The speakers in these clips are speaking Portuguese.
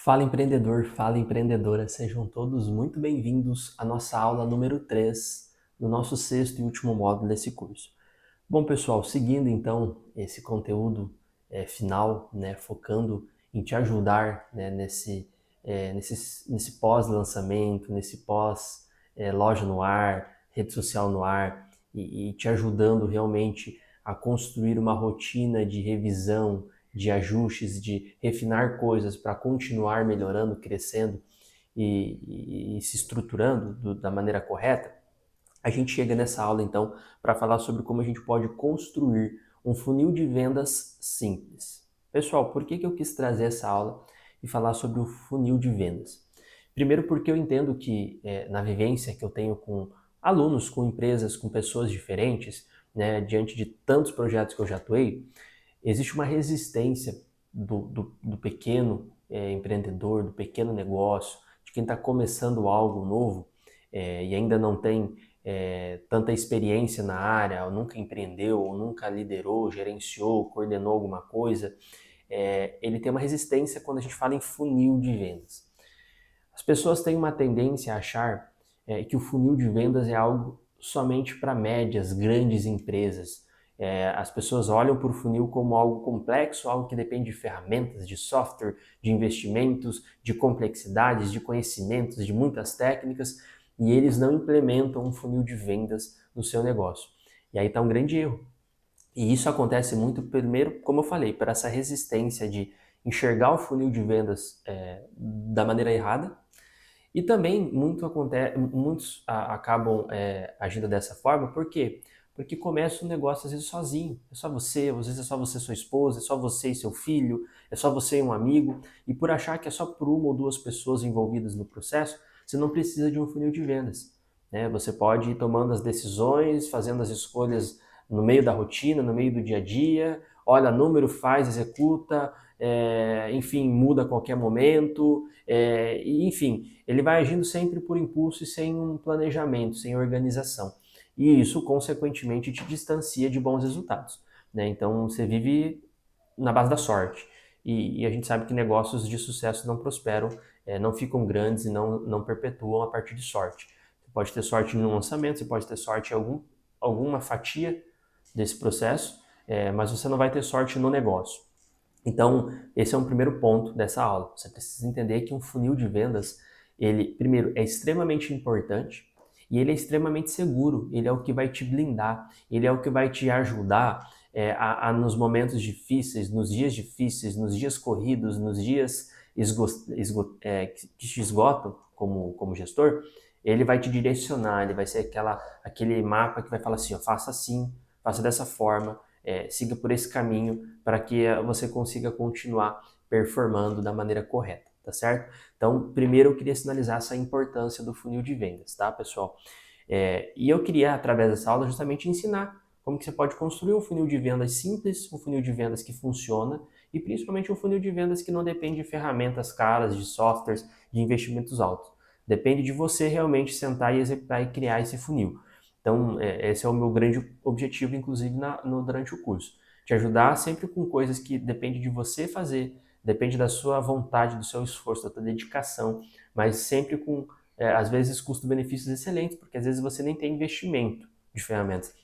Fala empreendedor, fala empreendedora, sejam todos muito bem-vindos à nossa aula número 3 do nosso sexto e último módulo desse curso. Bom pessoal, seguindo então esse conteúdo final, né, focando em te ajudar, né, nesse pós-lançamento, nesse pós-loja no ar, rede social no ar, e te ajudando realmente a construir uma rotina de revisão, de ajustes, de refinar coisas para continuar melhorando, crescendo e se estruturando da maneira correta. A gente chega nessa aula então para falar sobre como a gente pode construir um funil de vendas simples. Pessoal, por que eu quis trazer essa aula e falar sobre o funil de vendas? Primeiro porque eu entendo que na vivência que eu tenho com alunos, com empresas, com pessoas diferentes, né, diante de tantos projetos que eu já atuei, existe uma resistência do pequeno empreendedor, do pequeno negócio, de quem está começando algo novo e ainda não tem tanta experiência na área, ou nunca empreendeu, ou nunca liderou, gerenciou, coordenou alguma coisa, ele tem uma resistência quando a gente fala em funil de vendas. As pessoas têm uma tendência a achar que o funil de vendas é algo somente para médias, grandes empresas. As pessoas olham para o funil como algo complexo, algo que depende de ferramentas, de software, de investimentos, de complexidades, de conhecimentos, de muitas técnicas, e eles não implementam um funil de vendas no seu negócio. E aí está um grande erro. E isso acontece muito, primeiro, como eu falei, por essa resistência de enxergar o funil de vendas da maneira errada, e também muitos acabam agindo dessa forma, por quê? Porque começa o negócio às vezes sozinho. É só você, às vezes é só você e sua esposa, é só você e seu filho, é só você e um amigo. E por achar que é só por uma ou duas pessoas envolvidas no processo, você não precisa de um funil de vendas, né? Você pode ir tomando as decisões, fazendo as escolhas no meio da rotina, no meio do dia a dia. Olha, número, faz, executa, enfim, muda a qualquer momento, enfim, ele vai agindo sempre por impulso e sem um planejamento, sem organização. E isso, consequentemente, te distancia de bons resultados, né? Então, você vive na base da sorte. E a gente sabe que negócios de sucesso não prosperam, não ficam grandes e não perpetuam a partir de sorte. Você pode ter sorte no lançamento, você pode ter sorte em alguma fatia desse processo, mas você não vai ter sorte no negócio. Então, esse é um primeiro ponto dessa aula. Você precisa entender que um funil de vendas, ele, primeiro, é extremamente importante e ele é extremamente seguro. Ele é o que vai te blindar, ele é o que vai te ajudar nos momentos difíceis, nos dias corridos, nos dias que te esgotam como gestor. Ele vai te direcionar, ele vai ser aquele mapa que vai falar assim, ó, faça assim, faça dessa forma, siga por esse caminho para que você consiga continuar performando da maneira correta, tá certo? Então, primeiro eu queria sinalizar essa importância do funil de vendas, tá, pessoal? E eu queria, através dessa aula, justamente ensinar como que você pode construir um funil de vendas simples, um funil de vendas que funciona e principalmente um funil de vendas que não depende de ferramentas caras, de softwares, de investimentos altos. Depende de você realmente sentar e executar e criar esse funil. Então, esse é o meu grande objetivo, inclusive, durante o curso. Te ajudar sempre com coisas que dependem de você fazer, depende da sua vontade, do seu esforço, da sua dedicação, mas sempre com, às vezes, custo-benefícios excelentes, porque às vezes você nem tem investimento de ferramentas.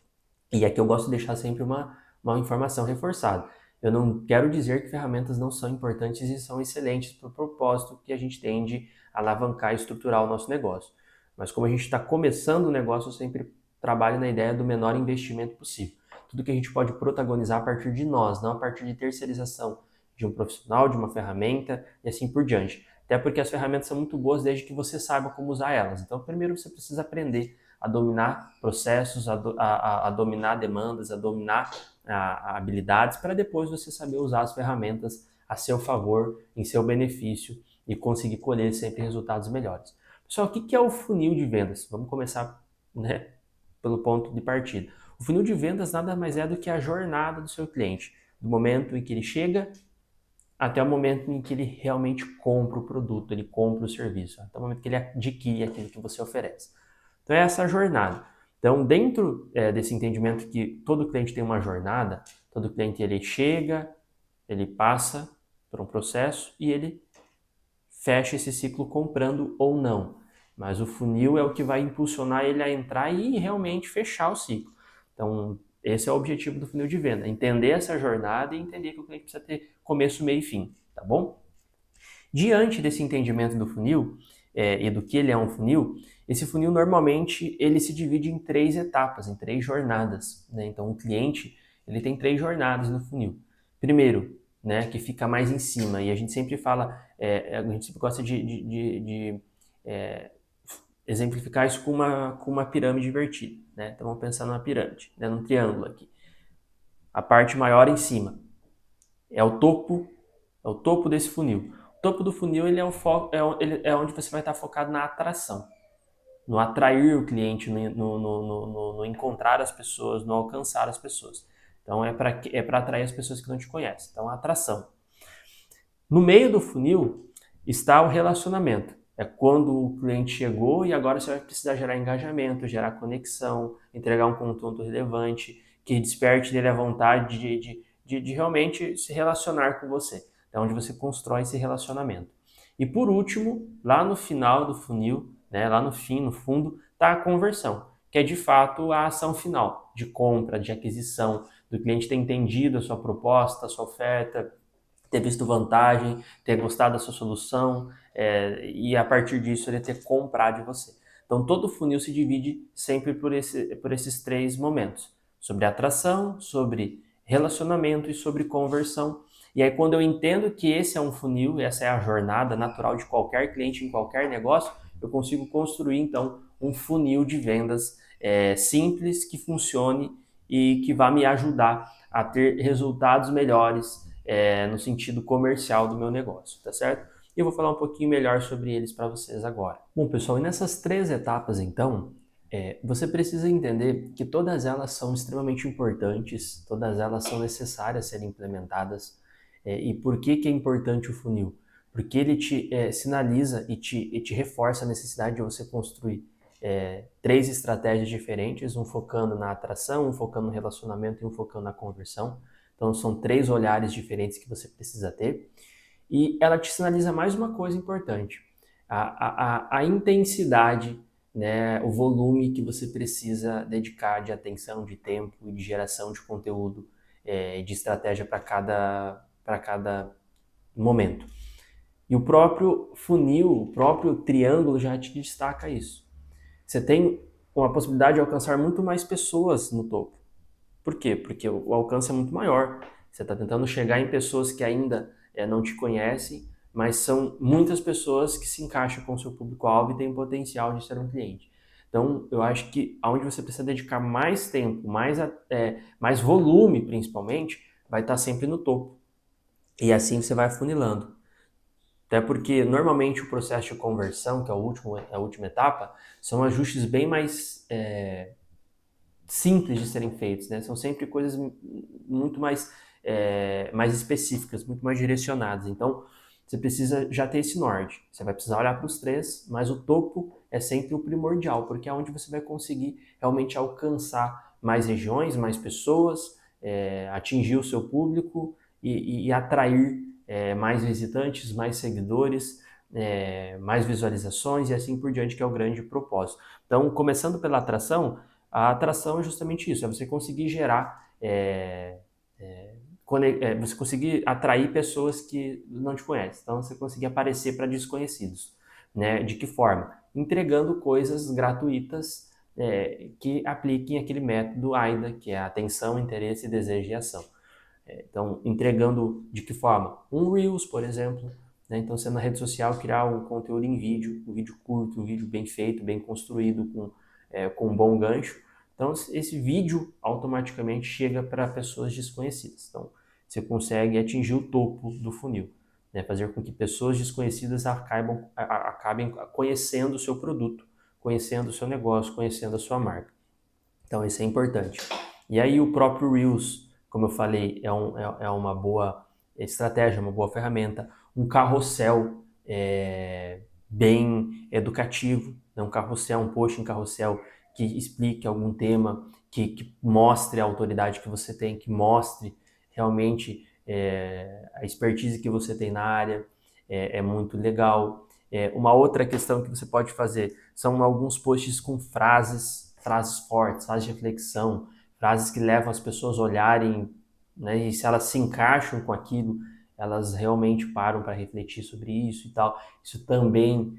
E aqui eu gosto de deixar sempre uma informação reforçada. Eu não quero dizer que ferramentas não são importantes e são excelentes para o propósito que a gente tem de alavancar e estruturar o nosso negócio. Mas como a gente está começando o negócio, eu sempre trabalho na ideia do menor investimento possível. Tudo que a gente pode protagonizar a partir de nós, não a partir de terceirização de um profissional, de uma ferramenta e assim por diante. Até porque as ferramentas são muito boas desde que você saiba como usar elas. Então, primeiro você precisa aprender a dominar processos, a dominar demandas, a dominar habilidades, para depois você saber usar as ferramentas a seu favor, em seu benefício e conseguir colher sempre resultados melhores. Pessoal, o que é o funil de vendas? Vamos começar, né, pelo ponto de partida. O funil de vendas nada mais é do que a jornada do seu cliente, do momento em que ele chega até o momento em que ele realmente compra o produto, ele compra o serviço, até o momento que ele adquire aquilo que você oferece. Então é essa jornada. Então, dentro desse entendimento que todo cliente tem uma jornada, todo cliente ele chega, ele passa por um processo e ele fecha esse ciclo comprando ou não. Mas o funil é o que vai impulsionar ele a entrar e realmente fechar o ciclo. Então, esse é o objetivo do funil de venda, entender essa jornada e entender que o cliente precisa ter começo, meio e fim, tá bom? Diante desse entendimento do funil e do que ele é um funil, esse funil normalmente ele se divide em 3 etapas, em 3 jornadas, né? Então o cliente ele tem 3 jornadas no funil. Primeiro, né, que fica mais em cima, e a gente sempre fala, a gente sempre gosta de exemplificar isso com uma pirâmide invertida, né? Então vamos pensar numa pirâmide, né, num triângulo aqui. A parte maior em cima é o topo desse funil. O topo do funil ele é, é onde você vai estar focado na atração, no atrair o cliente, no encontrar as pessoas, no alcançar as pessoas. Então é para atrair as pessoas que não te conhecem. Então a atração. No meio do funil está o relacionamento. É quando o cliente chegou e agora você vai precisar gerar engajamento, gerar conexão, entregar um conteúdo relevante, que desperte dele a vontade de realmente se relacionar com você. É onde você constrói esse relacionamento. E por último, lá no final do funil, né, lá no fim, no fundo, está a conversão, que é de fato a ação final de compra, de aquisição, do cliente ter entendido a sua proposta, a sua oferta, ter visto vantagem, ter gostado da sua solução e a partir disso ele ter comprado de você. Então todo o funil se divide sempre por esses 3 momentos, sobre atração, sobre relacionamento e sobre conversão. E aí quando eu entendo que esse é um funil, essa é a jornada natural de qualquer cliente em qualquer negócio, eu consigo construir então um funil de vendas simples, que funcione e que vá me ajudar a ter resultados melhores no sentido comercial do meu negócio, tá certo? E eu vou falar um pouquinho melhor sobre eles para vocês agora. Bom, pessoal, e nessas 3 etapas, então, você precisa entender que todas elas são extremamente importantes, todas elas são necessárias serem implementadas. E por que é importante o funil? Porque ele te sinaliza e te reforça a necessidade de você construir 3 estratégias diferentes, um focando na atração, um focando no relacionamento e um focando na conversão. Então são 3 olhares diferentes que você precisa ter. E ela te sinaliza mais uma coisa importante, a intensidade, né, o volume que você precisa dedicar de atenção, de tempo e de geração de conteúdo, de estratégia para cada momento. E o próprio funil, o próprio triângulo já te destaca isso. Você tem uma possibilidade de alcançar muito mais pessoas no topo. Por quê? Porque o alcance é muito maior. Você está tentando chegar em pessoas que ainda não te conhecem, mas são muitas pessoas que se encaixam com o seu público-alvo e têm potencial de ser um cliente. Então, eu acho que aonde você precisa dedicar mais tempo, mais volume principalmente, vai estar sempre no topo. E assim você vai afunilando. Até porque normalmente o processo de conversão, que é a última etapa, são ajustes bem mais simples de serem feitos, né? São sempre coisas muito mais específicas, muito mais direcionadas. Então, você precisa já ter esse norte. Você vai precisar olhar para os 3, mas o topo é sempre o primordial, porque é onde você vai conseguir realmente alcançar mais regiões, mais pessoas, atingir o seu público e atrair mais visitantes, mais seguidores, mais visualizações e assim por diante, que é o grande propósito. Então, começando pela atração, a atração é justamente isso, é você conseguir gerar, você conseguir atrair pessoas que não te conhecem. Então, você conseguir aparecer para desconhecidos. Né? De que forma? Entregando coisas gratuitas que apliquem aquele método AIDA, que é atenção, interesse, desejo e ação. Então, entregando de que forma? Um Reels, por exemplo. Né? Então, você na rede social criar um conteúdo em vídeo, um vídeo curto, um vídeo bem feito, bem construído, com um bom gancho. Então, esse vídeo automaticamente chega para pessoas desconhecidas. Então, você consegue atingir o topo do funil, né? Fazer com que pessoas desconhecidas acabem conhecendo o seu produto, conhecendo o seu negócio, conhecendo a sua marca. Então, isso é importante. E aí, o próprio Reels, como eu falei, é uma boa estratégia, uma boa ferramenta. Um carrossel bem educativo, né? Um carrossel, um post em carrossel que explique algum tema, que mostre a autoridade que você tem, que mostre realmente a expertise que você tem na área, é muito legal. Uma outra questão que você pode fazer são alguns posts com frases fortes, frases de reflexão, frases que levam as pessoas a olharem, né, e se elas se encaixam com aquilo, elas realmente param para refletir sobre isso e tal. Isso também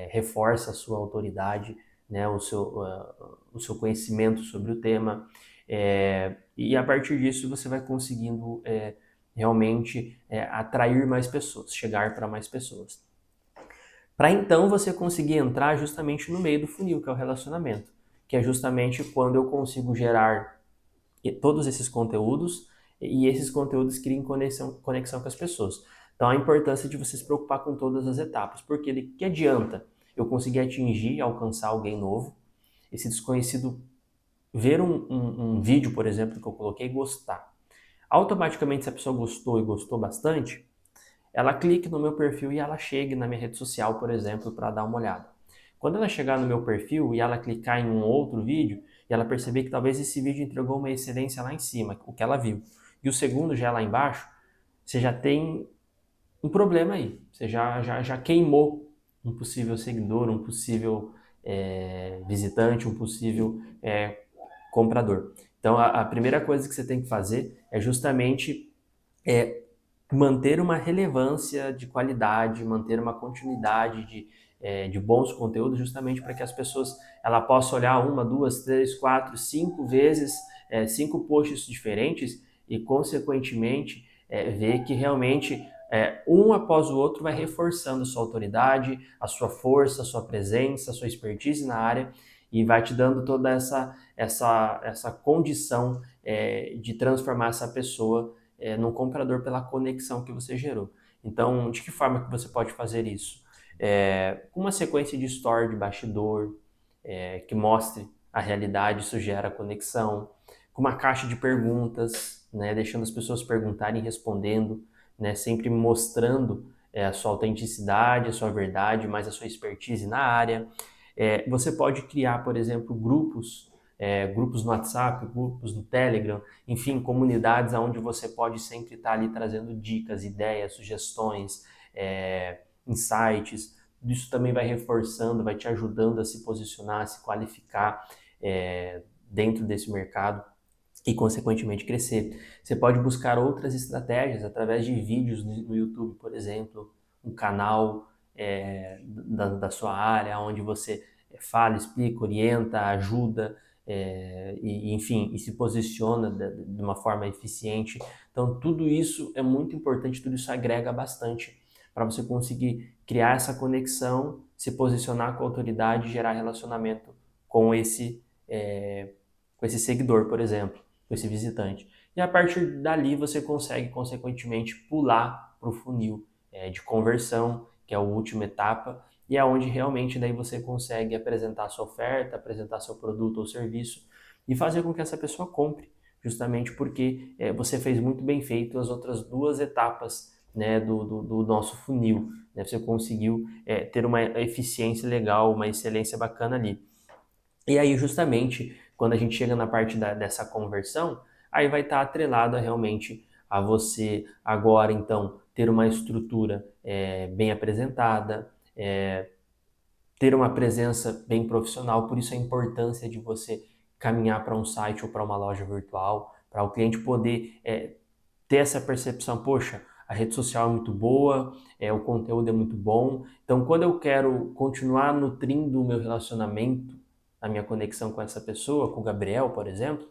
reforça a sua autoridade, né, o seu conhecimento sobre o tema. E a partir disso você vai conseguindo realmente atrair mais pessoas, chegar para mais pessoas. Para então você conseguir entrar justamente no meio do funil, que é o relacionamento, que é justamente quando eu consigo gerar todos esses conteúdos e esses conteúdos criem conexão com as pessoas. Então a importância de você se preocupar com todas as etapas, porque de que adianta eu conseguir atingir, alcançar alguém novo, esse desconhecido ver um vídeo, por exemplo, que eu coloquei e gostar. Automaticamente, se a pessoa gostou e gostou bastante, ela clique no meu perfil e ela chegue na minha rede social, por exemplo, para dar uma olhada. Quando ela chegar no meu perfil e ela clicar em um outro vídeo, e ela perceber que talvez esse vídeo entregou uma excelência lá em cima, o que ela viu, e o segundo já é lá embaixo, você já tem um problema aí. Você já queimou um possível seguidor, um possível visitante, um possível comprador. Então, a primeira coisa que você tem que fazer é justamente manter uma relevância de qualidade, manter uma continuidade de bons conteúdos, justamente para que as pessoas ela possa olhar uma, duas, três, quatro, cinco vezes, cinco posts diferentes e, consequentemente, ver que realmente um após o outro vai reforçando a sua autoridade, a sua força, a sua presença, a sua expertise na área e vai te dando toda essa condição de transformar essa pessoa num comprador pela conexão que você gerou. Então, de que forma que você pode fazer isso? Com uma sequência de story de bastidor, que mostre a realidade, isso gera conexão. Com uma caixa de perguntas, né, deixando as pessoas perguntarem e respondendo, né, sempre mostrando a sua autenticidade, a sua verdade, mais a sua expertise na área. Você pode criar, por exemplo, grupos no WhatsApp, grupos no Telegram, enfim, comunidades onde você pode sempre estar ali trazendo dicas, ideias, sugestões, insights. Isso também vai reforçando, vai te ajudando a se posicionar, a se qualificar dentro desse mercado e, consequentemente, crescer. Você pode buscar outras estratégias através de vídeos no YouTube, por exemplo, um canal da sua área, onde você fala, explica, orienta, ajuda, enfim, e se posiciona de uma forma eficiente. Então, tudo isso é muito importante, tudo isso agrega bastante para você conseguir criar essa conexão, se posicionar com a autoridade e gerar relacionamento com esse seguidor, por exemplo, com esse visitante. E a partir dali você consegue, consequentemente, pular para o funil de conversão, que é a última etapa, e é onde realmente daí você consegue apresentar sua oferta, apresentar seu produto ou serviço e fazer com que essa pessoa compre, justamente porque você fez muito bem feito as outras duas etapas, né, do nosso funil. Né? Você conseguiu ter uma eficiência legal, uma excelência bacana ali. E aí, justamente, quando a gente chega na parte dessa conversão, aí vai estar atrelado realmente a você agora, então, ter uma estrutura bem apresentada, ter uma presença bem profissional, por isso a importância de você caminhar para um site ou para uma loja virtual, para o cliente poder ter essa percepção, poxa, a rede social é muito boa, o conteúdo é muito bom, então quando eu quero continuar nutrindo o meu relacionamento, a minha conexão com essa pessoa, com o Gabriel, por exemplo,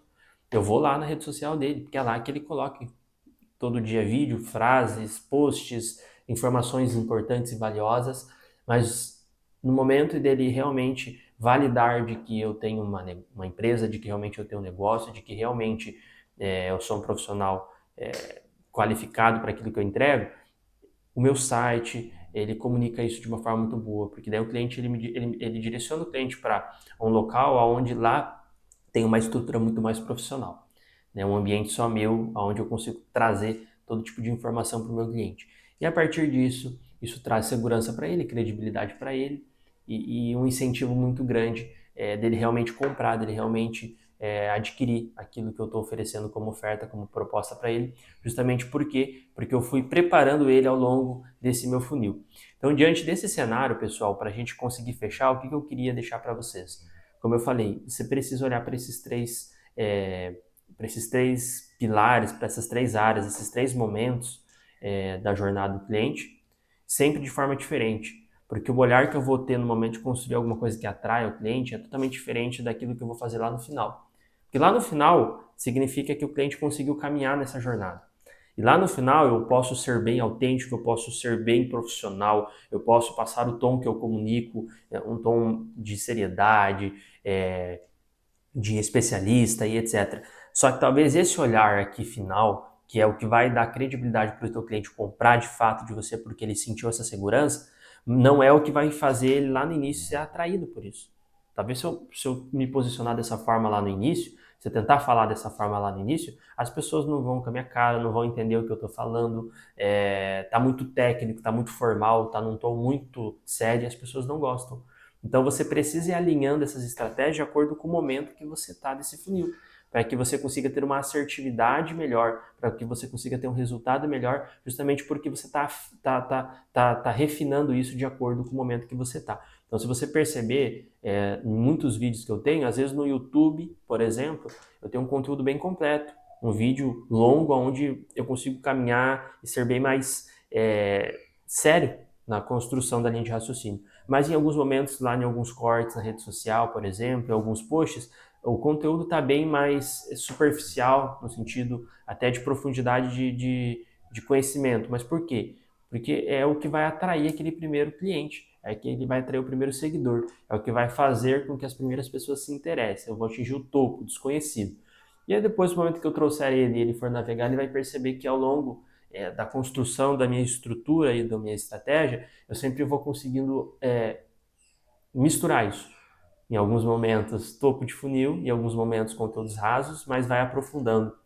eu vou lá na rede social dele, porque é lá que ele coloca todo dia vídeo, frases, posts, informações importantes e valiosas, mas no momento dele realmente validar de que eu tenho uma empresa, de que realmente eu tenho um negócio, de que realmente eu sou um profissional qualificado para aquilo que eu entrego, o meu site, ele comunica isso de uma forma muito boa, porque daí o cliente, ele direciona o cliente para um local onde lá tem uma estrutura muito mais profissional, né? Um ambiente só meu, onde eu consigo trazer todo tipo de informação para o meu cliente. E a partir disso, isso traz segurança para ele, credibilidade para ele e um incentivo muito grande dele realmente comprar, dele realmente adquirir aquilo que eu estou oferecendo como oferta, como proposta para ele, justamente porque eu fui preparando ele ao longo desse meu funil. Então, diante desse cenário, pessoal, para a gente conseguir fechar, o que eu queria deixar para vocês? Como eu falei, você precisa olhar para esses três pilares, para essas três áreas, esses três momentos da jornada do cliente, sempre de forma diferente. Porque o olhar que eu vou ter no momento de construir alguma coisa que atrai o cliente é totalmente diferente daquilo que eu vou fazer lá no final. Porque lá no final significa que o cliente conseguiu caminhar nessa jornada. E lá no final eu posso ser bem autêntico, eu posso ser bem profissional, eu posso passar o tom que eu comunico, um tom de seriedade, de especialista e etc. Só que talvez esse olhar aqui final, que é o que vai dar credibilidade para o teu cliente comprar de fato de você porque ele sentiu essa segurança, não é o que vai fazer ele lá no início ser atraído por isso. Talvez se eu me posicionar dessa forma lá no início, se eu tentar falar dessa forma lá no início, as pessoas não vão com a minha cara, não vão entender o que eu estou falando, tá muito técnico, tá muito formal, tá num tom muito sério e as pessoas não gostam. Então você precisa ir alinhando essas estratégias de acordo com o momento que você está desse funil, para que você consiga ter uma assertividade melhor, para que você consiga ter um resultado melhor, justamente porque você tá refinando isso de acordo com o momento que você está. Então, se você perceber, em muitos vídeos que eu tenho, às vezes no YouTube, por exemplo, eu tenho um conteúdo bem completo, um vídeo longo onde eu consigo caminhar e ser bem mais sério na construção da linha de raciocínio. Mas em alguns momentos, lá em alguns cortes na rede social, por exemplo, em alguns posts, o conteúdo está bem mais superficial, no sentido até de profundidade de conhecimento. Mas por quê? Porque é o que vai atrair aquele primeiro cliente, é que ele vai atrair o primeiro seguidor, é o que vai fazer com que as primeiras pessoas se interessem. Eu vou atingir o topo, o desconhecido. E aí depois, no momento que eu trouxer ele e ele for navegar, ele vai perceber que ao longo da construção da minha estrutura e da minha estratégia, eu sempre vou conseguindo misturar isso. Em alguns momentos topo de funil, em alguns momentos conteúdos rasos, mas vai aprofundando,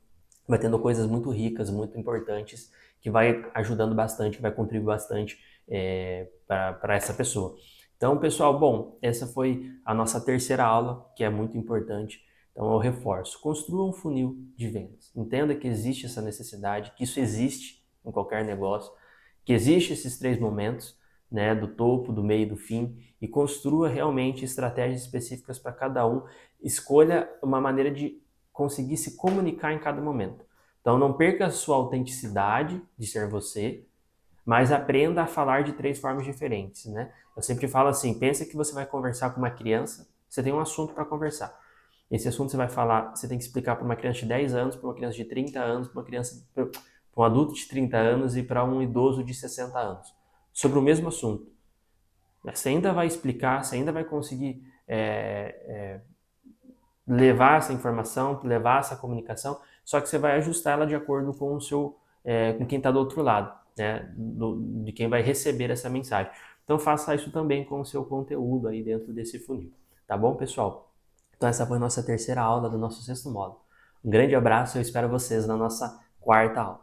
vai tendo coisas muito ricas, muito importantes, que vai ajudando bastante, que vai contribuir bastante para essa pessoa. Então, pessoal, bom, essa foi a nossa terceira aula, que é muito importante. Então, eu reforço, construa um funil de vendas. Entenda que existe essa necessidade, que isso existe em qualquer negócio, que existe esses três momentos, né, do topo, do meio e do fim, e construa realmente estratégias específicas para cada um. Escolha uma maneira de conseguir se comunicar em cada momento. Então não perca a sua autenticidade de ser você, mas aprenda a falar de três formas diferentes, né? Eu sempre falo assim, pensa que você vai conversar com uma criança, você tem um assunto para conversar. Esse assunto você vai falar, você tem que explicar para uma criança de 10 anos, para uma criança de 30 anos, para um adulto de 30 anos e para um idoso de 60 anos, sobre o mesmo assunto. Você ainda vai explicar, você ainda vai conseguir levar essa informação, levar essa comunicação, só que você vai ajustar ela de acordo com com quem está do outro lado, né? De quem vai receber essa mensagem. Então faça isso também com o seu conteúdo aí dentro desse funil. Tá bom, pessoal? Então essa foi a nossa terceira aula do nosso sexto módulo. Um grande abraço e eu espero vocês na nossa quarta aula.